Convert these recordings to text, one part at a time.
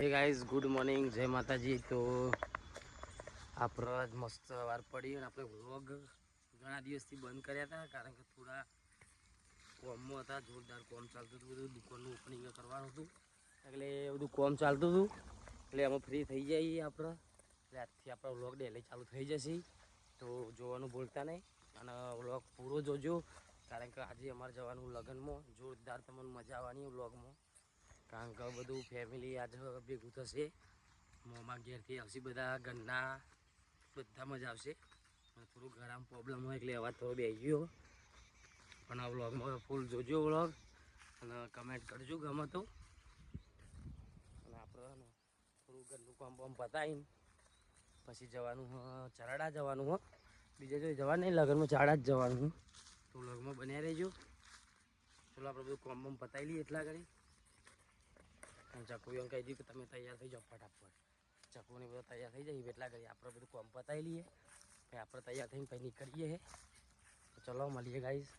Hey guys good morning જય માતાજી. તો આપણે મસ્ત વાર પડી અને આપણે વ્લોગ ઘણા દિવસથી બંધ કર્યા હતા કારણ કે થોડા કોમમાં હતા. જોરદાર કોમ ચાલતું હતું, બધું દુકાનનું ઓપનિંગ કરવાનું હતું એટલે બધું કોમ ચાલતું હતું એટલે અમે ફ્રી થઈ જઈએ આપણે. એટલે આજથી આપણો વ્લોગ ડેલી ચાલુ થઈ જશે, તો જોવાનું ભૂલતા નહીં અને વ્લોગ પૂરો જોજો કારણ કે આજે અમારે જવાનું લગ્નમાં. જોરદાર તમને મજા આવવાની વ્લોગમાં કારણ કે બધું ફેમિલી આજે ભેગું થશે. મોંમાં ઘેરથી આવશે, બધા ઘરના બધા મજા આવશે. થોડું ઘરમાં પ્રોબ્લેમ હોય એટલે અવાજ થોડો બેસી ગયો, પણ આ વ્લોગમાં ફૂલ જોજો વ્લોગ અને કમેન્ટ કરજો ગમે તો. અને આપણે થોડું ઘરનું કામ બામ પતાવીને પછી જવાનું ચરાડા જવાનું હો, બીજે જો જવાનું નહીં, લગ્નમાં ચરાડા જ જવાનું. તો વ્લોગમાં બન્યા રહેજો. ચલો આપણે બધું કામ બામ પતાવી લઈએ એટલા કરી. ચકુ એમ કહી દીધું કે તમે તૈયાર થઈ જાઓ ફટાફટ. ચકુની બધા તૈયાર થઈ જાય એટલા કરી આપણે બધું કામ પતાવી લઈએ, પછી આપણે તૈયાર થઈને પછી નીકળીએ. તો ચલો મળીએ ગાઈઝ.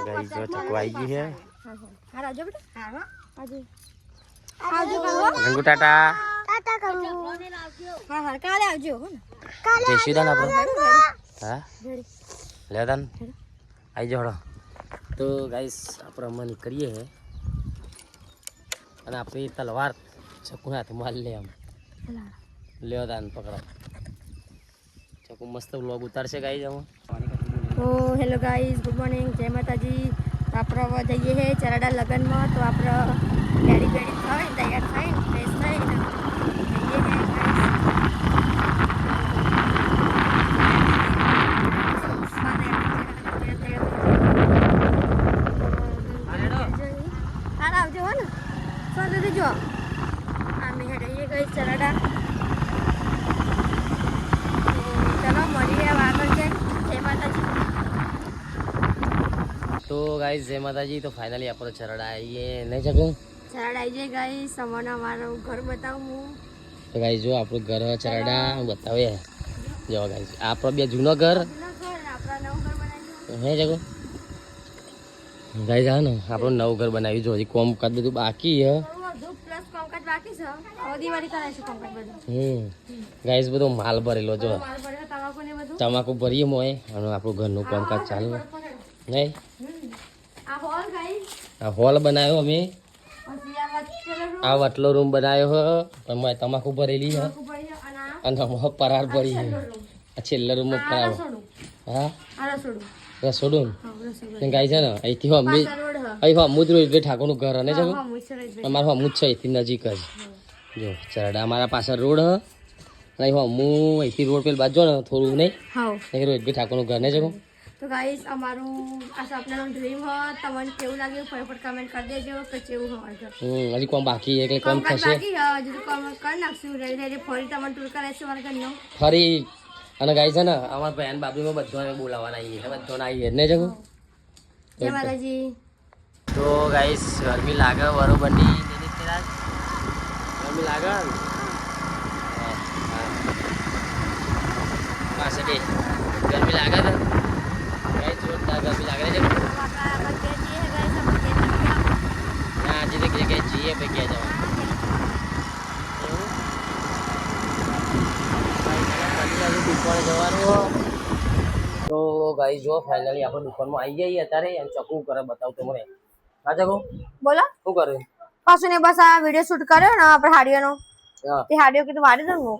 ગાઈઝ જો ચકુ આવી ગઈ છે. ગંગુ ટાટા જયશ્રીદાન આપણે હા લેદાન આવી જાઓ. તો ગાઈઝ આપણે હમણાં નીકળીએ છે અને આપણી તલવાર ચકુના હાથમાં લે આમ લેવા દાન પકડો. ચકુ મસ્ત વ્લોગ ઉતારશે ગાઈઝ અમે. તો હેલો ગાઈઝ, ગુડ મોર્નિંગ, જય માતાજી. તો આપણે જઈએ છે ચરાડા લગ્નમાં. તો આપણે રેડી બેડી થાય, તૈયાર થાય, ફ્રેશ થાય જઈએ આવજો હો ને સોંધી જો અમે હેડીએ ગઈ ચરાડા. ચલો મળીએ આગળ જઈ. જય માતાજી. તો ગાઈઝ જય માતાજી. તો ફાઇનલી આપણે ચરાડા આવીએ નહીં ચકુ? ચરાડા આવી જાય ગાઈઝ. તમને અમારું ઘર બતાવું હું. તો ગાઈઝ જો આપણું ઘર ચરાડા બતાવીએ. જો ગાઈઝ આપણો બે જૂનો ઘર હે ચકુ. ગાઈઝ હા ને આપણું નવું ઘર બનાવ્યું. જો હજી કોમ કાજ બધું બાકી હે. ગાઈઝ બધો માલ ભરેલો જો તમાકુ ભરીએ મોય અને આપણું ઘરનું કામકાજ ચાલુ નહીં. આ હોલ બનાવ્યો અમે, આ વટલો રૂમ બનાવ્યો હે, એમાં તમાકુ ભરેલી હે અને પરાર ભરી છે. આ છેલ્લા રૂમમાં પરાર હા રસોડું ગાય છે ને અહીંથી અમે અહીં અમુદ રોજ ઠાકોરનું ઘર અને છે અમારું અમુદ છે અહીંથી નજીક જ. જો ચરડા અમારા પાછળ રોડ હ અને હું અહીંથી રોડ પેલી બાજુ ને થોડું નહીં રોજ ઠાકોરનું ઘર ને છે. તો ગાઈસ અમારું આ સપનાનું ડ્રીમ હ. તમને કેવું લાગ્યું ફટાફટ કમેન્ટ કરી દેજો કે કેવું હોય. હજી કોમ બાકી એટલે કોમ થશે. બાકી હ હજી કોમ કરી નાખશું. રેડી ફરી તમને ટૂર કરાવીશું મારા ઘરનો ફરી. અને ગાય છે ને અમારા બહેન બાબુમાં બધાને બોલાવવાના આવીએ બધાને આવીએ ને જગો. જય માતાજી. તો ગાઈસ ગરમી લાગે બરોબરની ગરમી લાગે પાસે ગરમી લાગે ને ગાઈસ જોરદાર ગરમી લાગે છે. આજે તો જગ્યાએ જઈએ પછી ક્યાં જવાનું. દુકાને જવાનું. તો ગાઈસ જો ફાઇનલી આપણે દુકાનમાં આવી જઈએ અત્યારે. એમ ચકુ કરે બતાવતો મને. હા ચકુ બોલો શું કરે? પાછું ને બસ આ વિડીયો શૂટ કર્યો ને આપણે હાડીઓનો. તે હાડીઓ કીધું વાડી દઉં હું.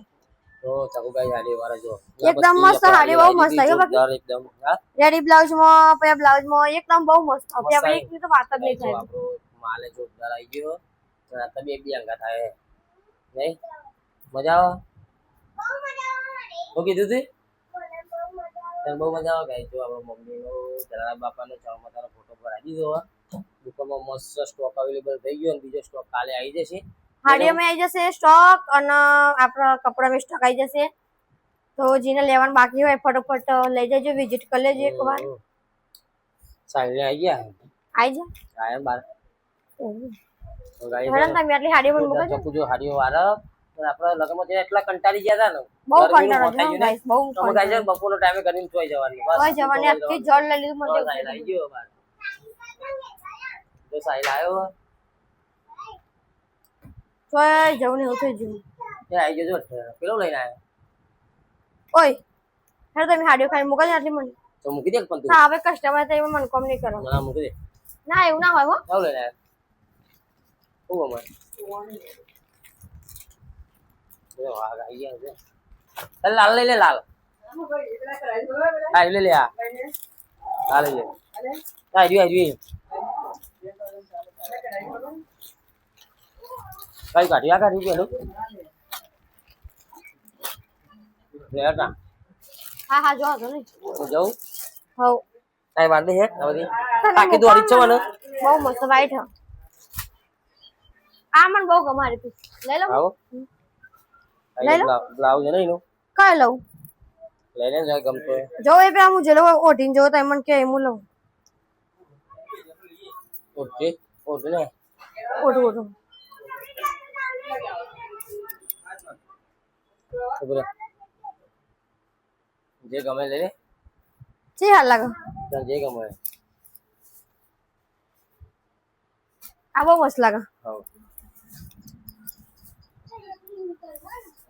તો ચકુ ગાઈ હાડી વાળા જો એકદમ મસ્ત હાડી, બહુ મસ્ત આવ્યો બાકી એકદમ. હા રેડી બ્લાઉઝ માં પછી બ્લાઉઝ માં એકદમ બહુ મસ્ત. આપણે એક ની તો વાત જ નહીં થાય. આપણો માલે જોરદાર આવી ગયો. તો બે બે અંગા થાય નહીં મજા આવે. શું કીધું તું? બહુ મજા આવે ગાય. જો આપણા મમ્મીનો જલારામ બાપાનો ચામતાનો ફોટો ભરાઈ દીધો. દુકાનમાં મસ્ત સ્ટોક અવેલેબલ થઈ ગયો અને બીજો સ્ટોક કાલે આવી જશે. હાડીઓમાં આવી જશે સ્ટોક અને આપણા કપડામાં સ્ટોક આવી જશે. તો જેને લેવાનું બાકી હોય ફટોફટ લઈ જજો, વિઝિટ કરી લેજો એકવાર. સાંજે આવી ગયા આવી જા આયા બાર. તો ગાય તમે આટલી હાડીઓ પણ મૂકો છો. ચકુ જો હાડીઓ વાળા આપણે લગ્નમાં જઈને એટલા કંટાળી ગયા હતા ને બહુ કંટાળો છે ગાઈસ, બહુ તમે ગાઈસ બપોરનો ટાઈમે કરીને ચોઈ જવાની. બસ ચોઈ જવાની આખી જળ લઈ લીધું મને. આવી ગયો બાર તો સાઈલ આવ્યો. તો જવું નહીં થઈ ગયું એ આવી જજો પેલો લઈને આવ્યો ઓય હેર તમે હાડિયો ખાઈ મોકલ આટલી મને તો મૂકી દે પણ તું ના હવે કસ્ટમર તો એમાં મને કોમ નહીં કરો ના મૂકી દે ના એવું ના હોય હો આવ લઈને આવ્યો હું અમાર એ વાગ આવી ગયા છે ચાલ લાલ લઈ લે લાલ આ લે લે આ લઈ લે આ રહ્યું કઈ કાઢ્યું આ કાઢ્યું પેલું રેટા હા હા જો તો નહીં જવું હવ કઈ વાર નહીં હે આ બધી બાકી તો અડીચ છે મને બહુ મસ્ત વાઈટ હ આ મને બહુ ગમે આ પીસ લઈ લઉં આવો લઈ લો બ્લાઉઝ છે ને એનું કઈ લઉં લઈ લે જા ગમતો હોય જો એ પે હું જેલો ઓઢીને જો તો મને કે હું લઉં ઓકે ઓકે ને ઓઢું ઓઢું બોલો જે ગમે લઈ લે જી હાલ લાગે ચાલ જે ગમે આ બહુ મસ્ત લાગે હા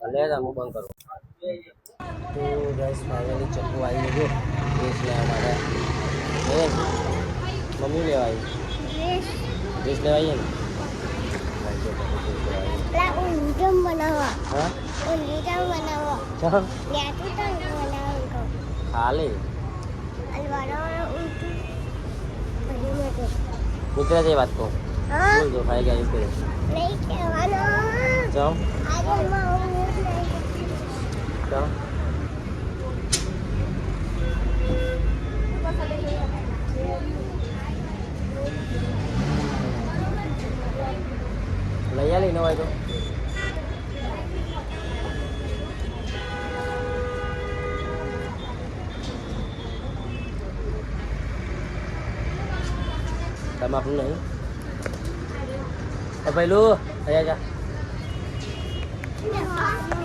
લે જા હું બંધ કરું તો ગાઈસ ફાઇનલી ચપ્પુ આવી ગયો ડ્રેસ લેવા માટે મમ્મી લેવા આવી ડ્રેસ લેવા આવીએ ને ઊંધમ બનાવવા હા ઊંધમ બનાવવા ચાલ યાતું તો બનાવવા ખાલી અલવારો ઊંધું બધી મતે ગુજરાતી વાત કહું બોલ દો ખાઈ ગયા કરે નહીં કહેવાનો જાઓ આજે માં ઊંઘ નહીં જાઓ લઈ આ લઈને હોય તો તમે આપણું નહીં પહેલું અહીંયા જા